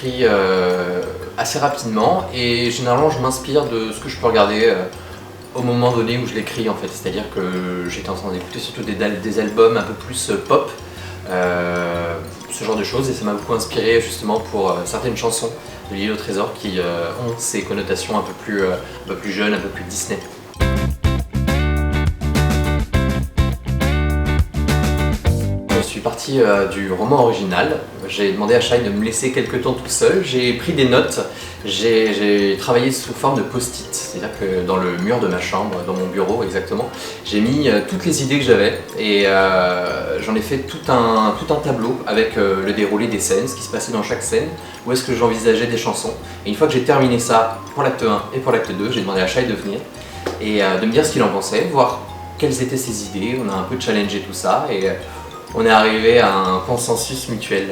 j'écris assez rapidement et généralement je m'inspire de ce que je peux regarder au moment donné où je l'écris en fait. C'est-à-dire que j'étais en train d'écouter surtout des albums un peu plus pop, ce genre de choses, et ça m'a beaucoup inspiré justement pour certaines chansons de L'Île au Trésor qui ont ces connotations un peu plus jeunes, un peu plus Disney. Je suis parti du roman original. J'ai demandé à Shai de me laisser quelques temps tout seul. J'ai pris des notes, j'ai travaillé sous forme de post-it, c'est-à-dire que dans le mur de ma chambre, dans mon bureau exactement, j'ai mis toutes les idées que j'avais et j'en ai fait tout un tableau avec le déroulé des scènes, ce qui se passait dans chaque scène, où est-ce que j'envisageais des chansons. Et une fois que j'ai terminé ça pour l'acte 1 et pour l'acte 2, j'ai demandé à Shai de venir et de me dire ce qu'il en pensait, voir quelles étaient ses idées. On a un peu challengé tout ça et on est arrivé à un consensus mutuel.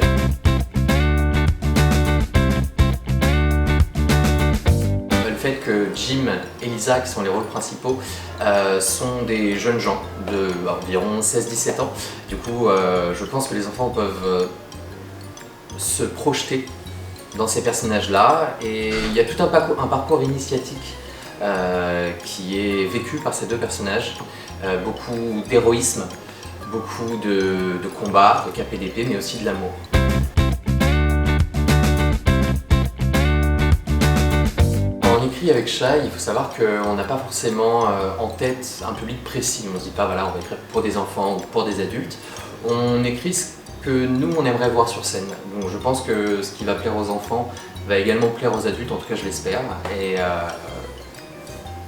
Le fait que Jim et Lisa, qui sont les rôles principaux, sont des jeunes gens d'environ 16-17 ans. Du coup, je pense que les enfants peuvent se projeter dans ces personnages-là. Et il y a tout un parcours initiatique qui est vécu par ces deux personnages. Beaucoup d'héroïsme, beaucoup de combats, de KPDP, mais aussi de l'amour. Quand on écrit avec Shai, il faut savoir qu'on n'a pas forcément en tête un public précis. On ne se dit pas voilà, on va écrire pour des enfants ou pour des adultes. On écrit ce que nous on aimerait voir sur scène. Donc je pense que ce qui va plaire aux enfants va également plaire aux adultes, en tout cas je l'espère. Et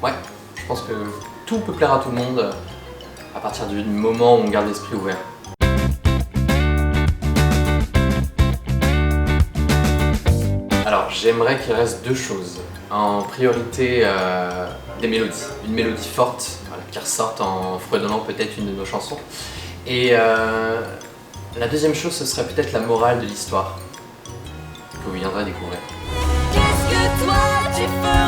ouais, je pense que tout peut plaire à tout le monde à partir du moment où on garde l'esprit ouvert. Alors j'aimerais qu'il reste deux choses. En priorité des mélodies, une mélodie forte voilà, qui ressorte en fredonnant peut-être une de nos chansons. Et la deuxième chose, ce serait peut-être la morale de l'histoire que vous viendrez découvrir. Qu'est-ce que toi tu ferais ?